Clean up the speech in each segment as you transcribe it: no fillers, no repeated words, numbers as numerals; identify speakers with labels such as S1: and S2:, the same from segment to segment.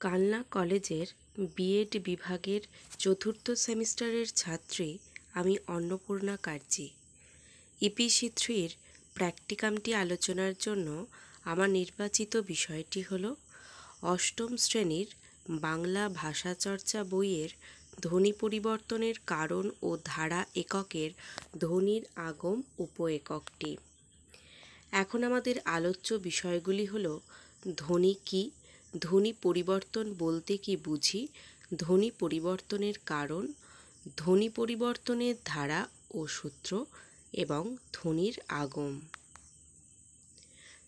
S1: কালনা কলেজের বিএড বিভাগের চতুর্থ সেমিস্টারের ছাত্রী আমি অন্নপূর্ণা কার্জি। ইপিসি3-র প্র্যাকটিকামটি আলোচনার জন্য আমার নির্বাচিত বিষয়টি হল অষ্টম শ্রেণীর বাংলা ভাষাচর্চা বইয়ের ধ্বনি পরিবর্তনের কারণ ও ধারা এককের ধ্বনির আগম উপ-এককটি। এখন আমাদের আলোচ্য বিষয়গুলি হল ধ্বনি কী, ধ্বনি পরিবর্তন বলতে কি বুঝি, ধ্বনি পরিবর্তনের কারণ, ধ্বনি পরিবর্তনের ধারা ও সূত্র এবং ধ্বনির আগম।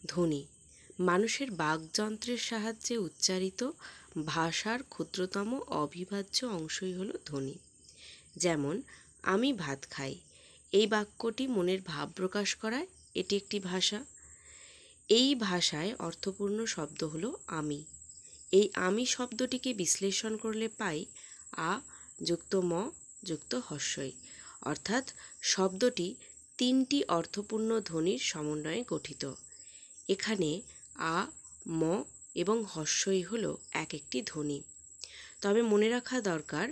S1: ধ্বনি মানুষের বাকযন্ত্রের সাহায্যে উচ্চারিত ভাষার ক্ষুদ্রতম অবিভাজ্য অংশই হলো ধ্বনি। যেমন আমি ভাত খাই, এই বাক্যটি মনের ভাব প্রকাশ করায়, এটি একটি ভাষা। এই ভাষায় অর্থপূর্ণ শব্দ হলো আমি। এই আমি শব্দটিকে বিশ্লেষণ করলে পাই আ যুক্ত ম যুক্ত হস্যই, অর্থাৎ শব্দটি তিনটি অর্থপূর্ণ ধ্বনির সমন্বয়ে গঠিত। এখানে আ, ম এবং হস্যই হলো এক একটি ধ্বনি। তবে মনে রাখা দরকার,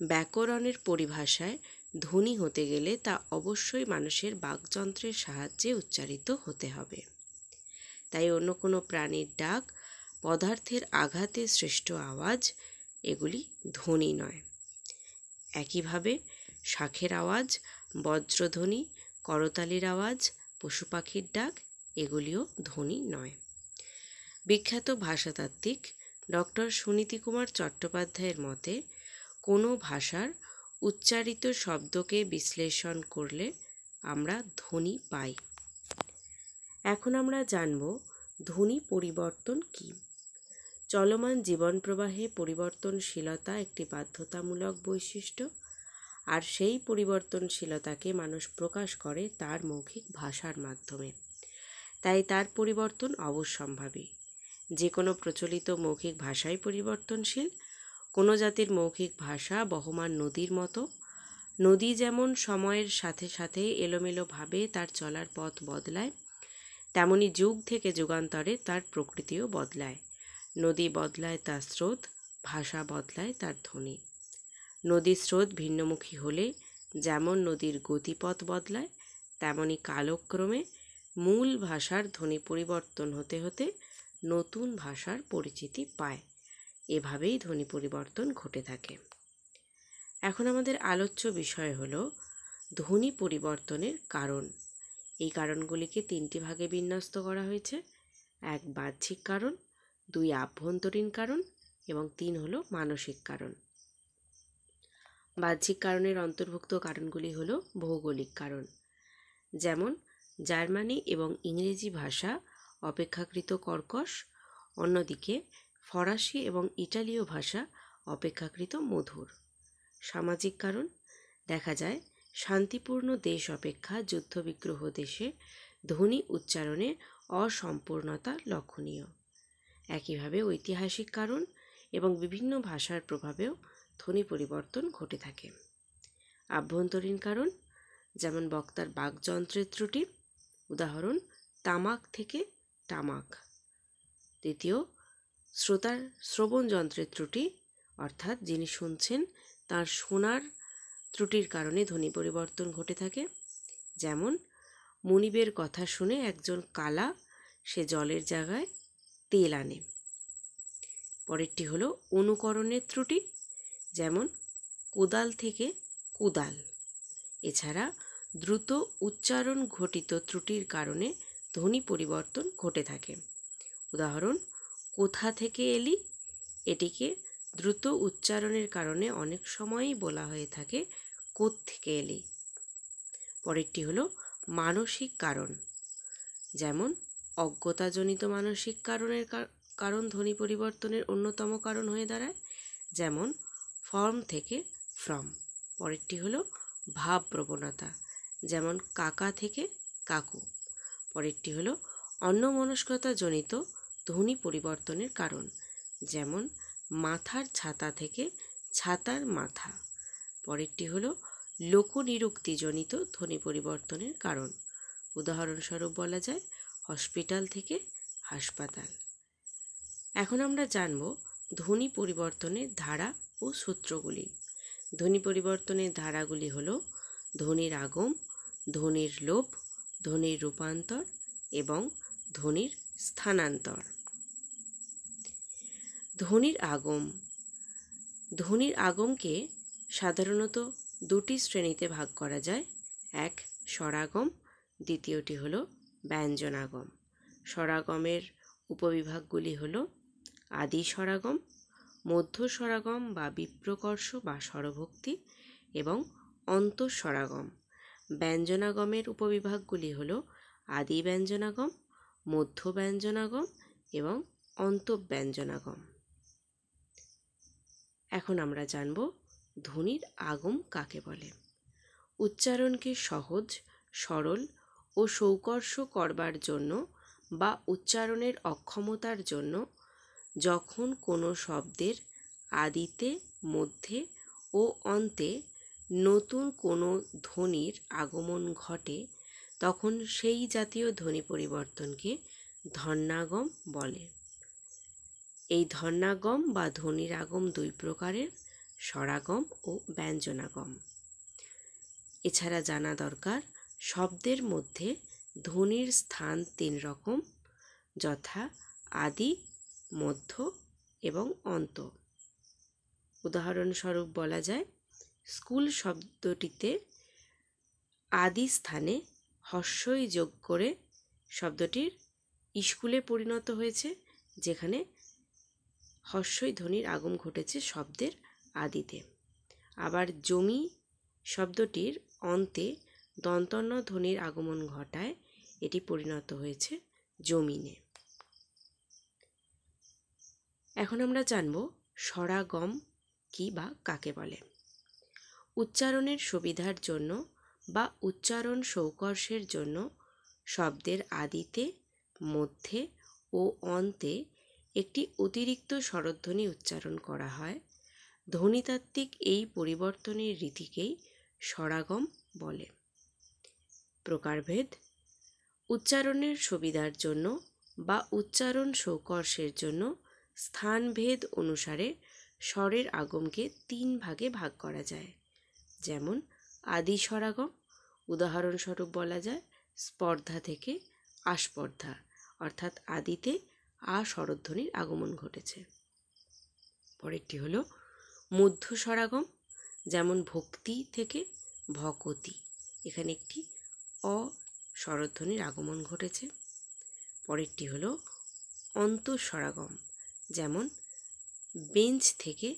S1: ব্যাকরণের পরিভাষায় ধ্বনি হতে গেলে তা অবশ্যই মানুষের বাকযন্ত্রের সাহায্যে উচ্চারিত হতে হবে। তাই অন্য কোনো প্রাণীর ডাক, পদার্থের আঘাতে সৃষ্ট আওয়াজ এগুলি ধ্বনি নয়। একইভাবে শাঁখের আওয়াজ, বজ্রধ্বনি, করতালির আওয়াজ, পশু পাখির ডাক এগুলিও ধ্বনি নয়। বিখ্যাত ভাষাতাত্ত্বিক ডক্টর সুনীতি কুমার চট্টোপাধ্যায়ের মতে কোনো ভাষার উচ্চারিত শব্দকে বিশ্লেষণ করলে আমরা ধ্বনি পাই। এখন আমরা জানব ধ্বনি পরিবর্তন কী। চলমান জীবন প্রবাহে পরিবর্তনশীলতা একটি বাধ্যতামূলক বৈশিষ্ট্য, আর সেই পরিবর্তনশীলতাকে মানুষ প্রকাশ করে তার মৌখিক ভাষার মাধ্যমে। তাই তার পরিবর্তন অবশ্যম্ভাবী। যে কোনো প্রচলিত মৌখিক ভাষাই পরিবর্তনশীল। কোনো জাতির মৌখিক ভাষা বহমান নদীর মতো। নদী যেমন সময়ের সাথে সাথে এলোমেলোভাবে তার চলার পথ বদলায়, তেমনি যুগ থেকে যুগান্তরে তার প্রকৃতিও বদলায়। নদী বদলায় তার স্রোত, ভাষা বদলায় তার ধ্বনি। নদীর স্রোত ভিন্নমুখী হলে যেমন নদীর গতিপথ বদলায়, তেমনি কালক্রমে মূল ভাষার ধ্বনি পরিবর্তন হতে হতে নতুন ভাষার পরিচিতি পায়। এভাবেই ধ্বনি পরিবর্তন ঘটে থাকে। এখন আমাদের আলোচ্য বিষয় হলো ধ্বনি পরিবর্তনের কারণ। এই কারণগুলিকে তিনটি ভাগে বিন্যস্ত করা হয়েছে। 1 বাহ্যিক কারণ, 2 আভ্যন্তরীণ কারণ এবং 3 হলো মানসিক কারণ। বাহ্যিক কারণের অন্তর্ভুক্ত কারণগুলি হলো ভৌগোলিক কারণ, যেমন জার্মানি এবং ইংরেজি ভাষা অপেক্ষাকৃত কর্কশ, অন্যদিকে ফরাসি এবং ইটালীয় ভাষা অপেক্ষাকৃত মধুর। সামাজিক কারণ, দেখা যায় শান্তিপূর্ণ দেশ অপেক্ষা যুদ্ধবিগ্রহ দেশে ধ্বনি উচ্চারণে অসম্পূর্ণতা লক্ষণীয়। একইভাবে ঐতিহাসিক কারণ এবং বিভিন্ন ভাষার প্রভাবেও ধ্বনি পরিবর্তন ঘটে থাকে। আভ্যন্তরীণ কারণ, যেমন বক্তার বাকযন্ত্রের ত্রুটি, উদাহরণ তামাক থেকে টামাক। দ্বিতীয়, শ্রোতার শ্রবণ যন্ত্রের ত্রুটি, অর্থাৎ যিনি শুনছেন তার শোনার ত্রুটির কারণে ধ্বনি পরিবর্তন ঘটে থাকে। যেমন মুনিবের কথা শুনে একজন কালা সে জলের জায়গায় তেল আনে। পরেরটি হলো অনুকরণের ত্রুটি, যেমন কোদাল থেকে কুদাল। এছাড়া দ্রুত উচ্চারণ ঘটিত ত্রুটির কারণে ধ্বনি পরিবর্তন ঘটে থাকে। উদাহরণ কোথা থেকে এলি, এটিকে দ্রুত উচ্চারণের কারণে অনেক সময়ই বলা হয়ে থাকে কোত্থেকে এলি। পরেরটি হলো মানসিক কারণ, যেমন অজ্ঞতাজনিত মানসিক কারণ ধ্বনি পরিবর্তনের অন্যতম কারণ হয়ে দাঁড়ায়, যেমন ফর্ম থেকে ফ্রম। পরেরটি হলো ভাব প্রবণতা, যেমন কাকা থেকে কাকু। পরেরটি হলো অন্যমনস্কতাজনিত ধ্বনি পরিবর্তনের কারণ, যেমন মাথার ছাতা থেকে ছাতার মাথা। পরেরটি হলো লোকনিরুক্তিজনিত ধ্বনি পরিবর্তনের কারণ, উদাহরণস্বরূপ বলা যায় হসপিটাল থেকে হাসপাতাল। এখন আমরা জানব ধ্বনি পরিবর্তনের ধারা ও সূত্রগুলি। ধ্বনি পরিবর্তনের ধারাগুলি হল ধ্বনির আগম, ধ্বনির লোপ, ধ্বনির রূপান্তর এবং ধ্বনির স্থানান্তর। ধ্বনির আগম। ধ্বনির আগমকে সাধারণত দুটি শ্রেণীতে ভাগ করা যায়। এক, স্বরাগম, দ্বিতীয়টি হল ব্যঞ্জনাগম। স্বরাগমের উপবিভাগগুলি হল আদি স্বরাগম, মধ্য স্বরাগম বা বিপ্রকর্ষ বা স্বরভক্তি এবং অন্তঃস্বরাগম। ব্যঞ্জনাগমের উপবিভাগগুলি হল আদি ব্যঞ্জনাগম, মধ্য ব্যঞ্জনাগম এবং অন্তঃব্যঞ্জনাগম। এখন আমরা জানব ধ্বনির আগম কাকে বলে। উচ্চারণকে সহজ, সরল ও সৌকর্ষ করবার জন্য বা উচ্চারণের অক্ষমতার জন্য যখন কোনো শব্দের আদিতে, মধ্যে ও অন্তে নতুন কোনো ধ্বনির আগমন ঘটে, তখন সেই জাতীয় ধ্বনি পরিবর্তনকে ধ্বন্যাগম বলে। এই ধ্বন্যাগম বা ধ্বনির আগম দুই প্রকারের, স্বরাগম ও ব্যঞ্জনাগম। এছাড়া জানা দরকার শব্দের মধ্যে ধ্বনির স্থান তিন রকম, যথা আদি, মধ্য এবং অন্ত। উদাহরণস্বরূপ বলা যায়, স্কুল শব্দটিতে আদি স্থানে হস্যই যোগ করে শব্দটির স্কুলে পরিণত হয়েছে, যেখানে হস্যই ধ্বনির আগম ঘটেছে শব্দের আদিতে। আবার জমি শব্দটির অন্তে দন্তন্য ধ্বনির আগমন ঘটায় এটি পরিণত হয়েছে জমিনে। এখন আমরা জানব স্বরাগম কি বা কাকে বলে। উচ্চারণের সুবিধার জন্য বা উচ্চারণ সৌকর্ষের জন্য শব্দের আদিতে, মধ্যে ও অন্তে একটি অতিরিক্ত স্বরধ্বনি উচ্চারণ করা হয়। ধ্বনিতাত্ত্বিক এই পরিবর্তনের রীতিকেই স্বরাগম বলে। প্রকারভেদ। উচ্চারণের সুবিধার জন্য বা উচ্চারণ সৌকর্ষের জন্য স্থানভেদ অনুসারে স্বরের আগমকে তিন ভাগে ভাগ করা যায়। যেমন আদি স্বরাগম, উদাহরণস্বরূপ বলা যায় স্পর্ধা থেকে আস্পর্ধা, অর্থাৎ আদিতে আ স্বরধ্বনির আগমন ঘটেছে। পরেরটি হলো মধ্য স্বরাগম, যেমন ভক্তি থেকে ভকতি, এখানে একটি অ স্বরধ্বনির আগমন ঘটেছে। পরেরটি হলো অন্তঃস্বরাগম, যেমন বেঞ্চ থেকে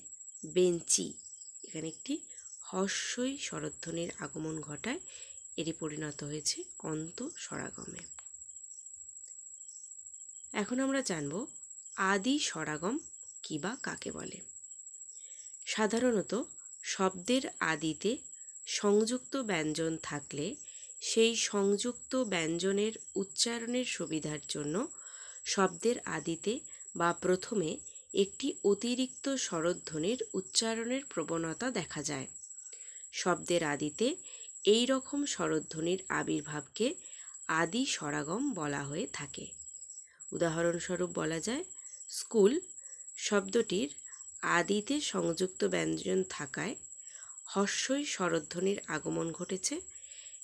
S1: বেঞ্চি, এখানে একটি হস্যই স্বরধ্বনির আগমন ঘটায় এটি পরিণত হয়েছে অন্তঃস্বরাগমে। এখন আমরা জানব আদি স্বরাগম কি বা কাকে বলে। সাধারণত শব্দের আদিতে সংযুক্ত ব্যঞ্জন থাকলে সেই সংযুক্ত ব্যঞ্জনের উচ্চারণের সুবিধার জন্য শব্দের আদিতে বা প্রথমে একটি অতিরিক্ত স্বরধ্বনির উচ্চারণের প্রবণতা দেখা যায়। শব্দের আদিতে এই রকম স্বরধ্বনির আবির্ভাবকে আদি স্বরাগম বলা হয়ে থাকে। উদাহরণস্বরূপ বলা যায় স্কুল শব্দটির আদিতে সংযুক্ত ব্যঞ্জন থাকায় হস্যই স্বরধ্বনির আগমন ঘটেছে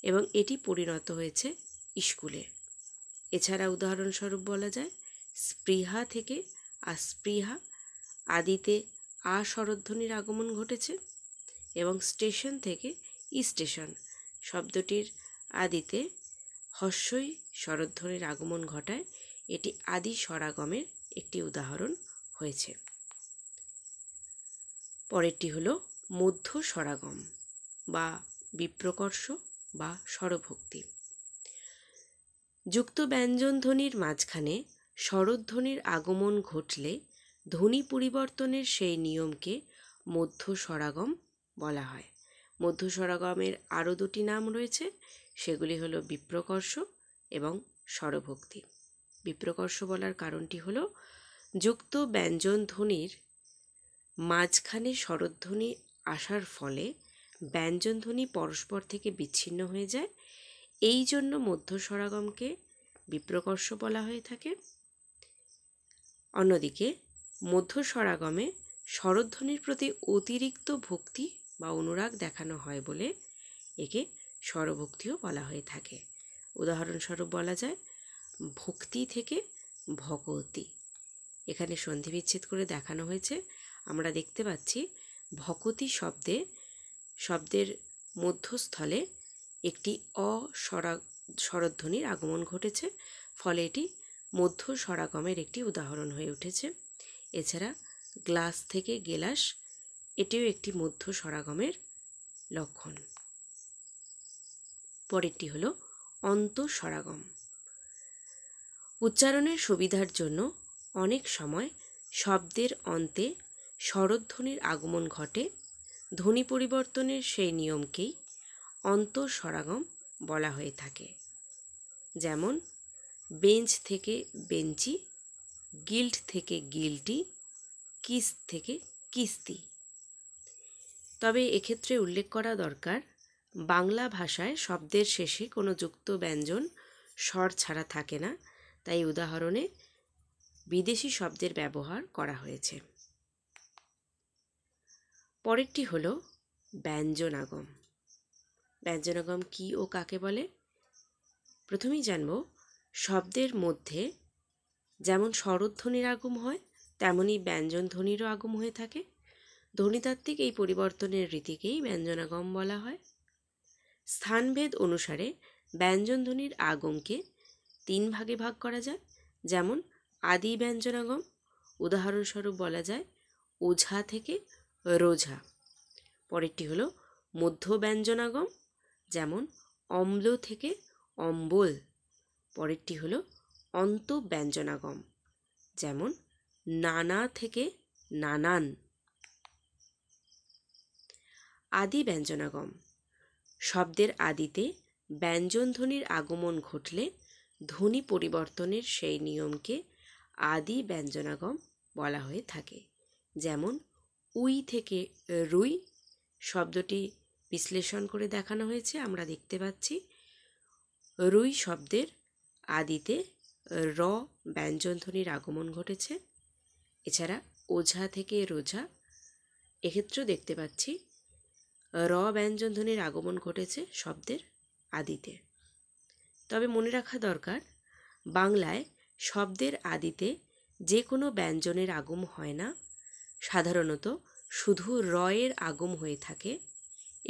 S1: এবং এটি পরিণত হয়েছে স্কুলে। এছাড়া উদাহরণস্বরূপ বলা যায় স্পৃহা থেকে আস্পৃহা, আদিতে আ স্বরধ্বনির আগমন ঘটেছে, এবং স্টেশন থেকে স্টেশন শব্দটির আদিতে হস্যই স্বরধ্বনির আগমন ঘটায় এটি আদি স্বরাগমের একটি উদাহরণ হয়েছে। পরেরটি হলো মধ্য স্বরাগম বা বিপ্রকর্ষ বা স্বরভক্তি। যুক্ত ব্যঞ্জন ধ্বনির মাঝখানে স্বরধ্বনির আগমন ঘটলে ধ্বনি পরিবর্তনের সেই নিয়মকে মধ্য স্বরাগম বলা হয়। মধ্য স্বরাগমের আরও দুটি নাম রয়েছে, সেগুলি হলো বিপ্রকর্ষ এবং স্বরভক্তি। বিপ্রকর্ষ বলার কারণটি হলো যুক্ত ব্যঞ্জন ধ্বনির মাঝখানে স্বরধ্বনি আসার ফলে ব্যঞ্জন ধ্বনি পরস্পর থেকে বিচ্ছিন্ন হয়ে যায়, এই জন্য মধ্য স্বরাগমকে বিপ্রকর্ষ বলা হয়ে থাকে। অন্যদিকে মধ্য স্বরাগমে স্বরধ্বনির প্রতি অতিরিক্ত ভক্তি বা অনুরাগ দেখানো হয় বলে একে স্বরভক্তিও বলা হয়ে থাকে। উদাহরণস্বরূপ বলা যায় ভক্তি থেকে ভগবতী। এখানে সন্ধিবিচ্ছেদ করে দেখানো হয়েছে। আমরা দেখতে পাচ্ছি ভকতি শব্দের মধ্যস্থলে একটি স্বরধ্বনির আগমন ঘটেছে, ফলে এটি মধ্য স্বরাগমের একটি উদাহরণ হয়ে উঠেছে। এছাড়া গ্লাস থেকে গেলাস, এটিও একটি মধ্য স্বরাগমের লক্ষণ। পরেরটি হলো অন্তঃস্বরাগম। উচ্চারণের সুবিধার জন্য অনেক সময় শব্দের অন্তে স্বরধ্বনির আগমন ঘটে। ধ্বনি পরিবর্তনের সেই নিয়মকেই অন্তঃস্বরাগম বলা হয়ে থাকে। যেমন বেঞ্চ থেকে বেঞ্চি, গিল্ড থেকে গিল্টি, কিস থেকে কিস্তি। তবে এক্ষেত্রে উল্লেখ করা দরকার, বাংলা ভাষায় শব্দের শেষে কোনো যুক্ত ব্যঞ্জন স্বর ছাড়া থাকে না, তাই উদাহরণে বিদেশি শব্দের ব্যবহার করা হয়েছে। পরেরটি হলো ব্যঞ্জনাগম। ব্যঞ্জনাগম কী ও কাকে বলে? প্রথমেই জানব, শব্দের মধ্যে যেমন স্বরধ্বনির আগম হয়, তেমনি ব্যঞ্জনধ্বনিরও আগম হয়ে থাকে। ধ্বনিতাত্ত্বিক এই পরিবর্তনের রীতিকেই ব্যঞ্জনাগম বলা হয়। স্থানভেদ অনুসারে ব্যঞ্জনধ্বনির আগমকে 3 ভাগে ভাগ করা যায়। যেমন আদি ব্যঞ্জনাগম, উদাহরণস্বরূপ বলা যায় ওঝা থেকে রোঝা। পরেরটি হলো মধ্য ব্যঞ্জনাগম, যেমন অম্ল থেকে অম্বল। পরেরটি হলো অন্তঃব্যঞ্জনাগম, যেমন নানা থেকে নানান। আদি ব্যঞ্জনাগম, শব্দের আদিতে ব্যঞ্জনধ্বনির আগমন ঘটলে ধ্বনি পরিবর্তনের সেই নিয়মকে আদি ব্যঞ্জনাগম বলা হয়ে থাকে। যেমন উই থেকে রুই শব্দটি বিশ্লেষণ করে দেখানো হয়েছে। আমরা দেখতে পাচ্ছি রুই শব্দের আদিতে র ব্যঞ্জনধ্বনির আগমন ঘটেছে। এছাড়া ওঝা থেকে রোঝা, এক্ষেত্রেও দেখতে পাচ্ছি র ব্যঞ্জনধ্বনির আগমন ঘটেছে শব্দের আদিতে। তবে মনে রাখা দরকার, বাংলায় শব্দের আদিতে যে কোনো ব্যঞ্জনের আগম হয় না, সাধারণত শুধু র এর আগম হয়ে থাকে,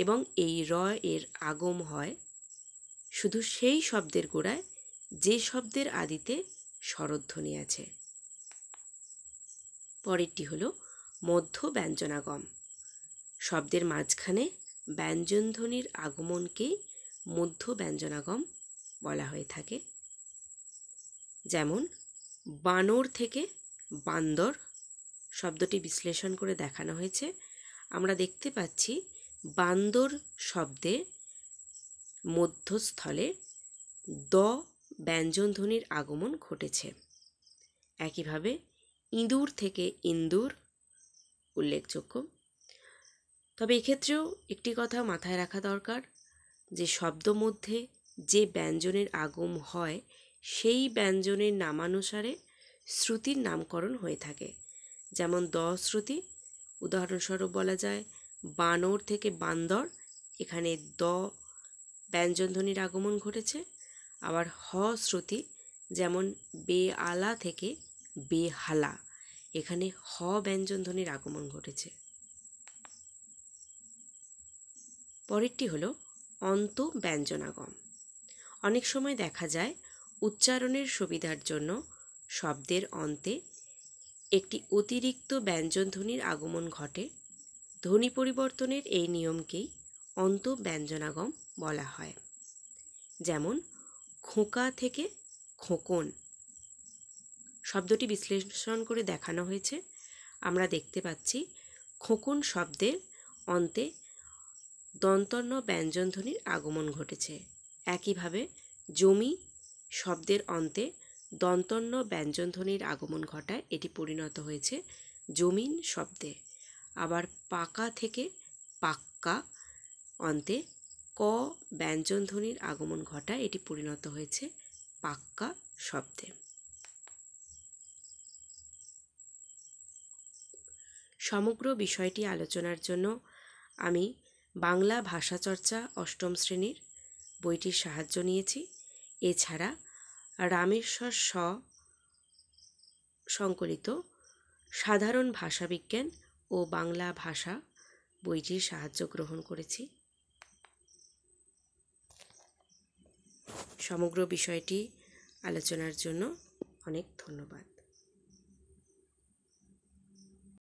S1: এবং এই র এর আগম হয় শুধু সেই শব্দের গোড়ায় যে শব্দের আদিতে স্বরধ্বনি আছে। পরেরটি হলো মধ্য ব্যঞ্জনাগম। শব্দের মাঝখানে ব্যঞ্জনধ্বনির আগমনকেই মধ্য ব্যঞ্জনাগম বলা হয়ে থাকে। যেমন বানর থেকে বান্দর শব্দটি বিশ্লেষণ করে দেখানো হয়েছে। আমরা দেখতে পাচ্ছি বান্দর শব্দে মধ্যস্থলে দ ব্যঞ্জনধ্বনির আগমন ঘটেছে। একইভাবে ইঁদুর থেকে ইন্দুর উল্লেখযোগ্য। তবে এক্ষেত্রেও একটি কথা মাথায় রাখা দরকার, যে শব্দ মধ্যে যে ব্যঞ্জনের আগম হয় সেই ব্যঞ্জনের নামানুসারে শ্রুতির নামকরণ হয়ে থাকে। যেমন দ শ্রুতি, উদাহরণস্বরূপ বলা যায় বানর থেকে বান্দর, এখানে দ ব্যঞ্জনধ্বনির আগমন ঘটেছে। আবার হ শ্রুতি, যেমন বেআলা থেকে বেহালা, এখানে হ ব্যঞ্জনধ্বনির আগমন ঘটেছে। পরেরটি হলো অন্তঃব্যঞ্জনাগম। অনেক সময় দেখা যায় উচ্চারণের সুবিধার জন্য শব্দের অন্তে একটি অতিরিক্ত ব্যঞ্জনধ্বনির আগমন ঘটে। ধ্বনি পরিবর্তনের এই নিয়মকেই অন্তঃব্যঞ্জনাগম বলা হয়। যেমন খোকা থেকে খোকন শব্দটি বিশ্লেষণ করে দেখানো হয়েছে। আমরা দেখতে পাচ্ছি খোকন শব্দের অন্তে দন্তন্য ব্যঞ্জনধ্বনির আগমন ঘটেছে। একইভাবে জমি শব্দের অন্তে দন্তন্য ব্যঞ্জনধ্বনির আগমন ঘটায় এটি পরিণত হয়েছে জমিন শব্দে। আবার পাকা থেকে পাক্কা অন্তে ক ব্যঞ্জনধ্বনির আগমন ঘটায় এটি পরিণত হয়েছে পাক্কা শব্দে। সমগ্র বিষয়টি আলোচনার জন্য আমি বাংলা ভাষাচর্চা অষ্টম শ্রেণীর বইটির সাহায্য নিয়েছি। এছাড়া রামেশ্বর স সংকলিত সাধারণ ভাষাবিজ্ঞান ও বাংলা ভাষা বইটির সাহায্য গ্রহণ করেছি। সমগ্র বিষয়টি আলোচনার জন্য অনেক ধন্যবাদ।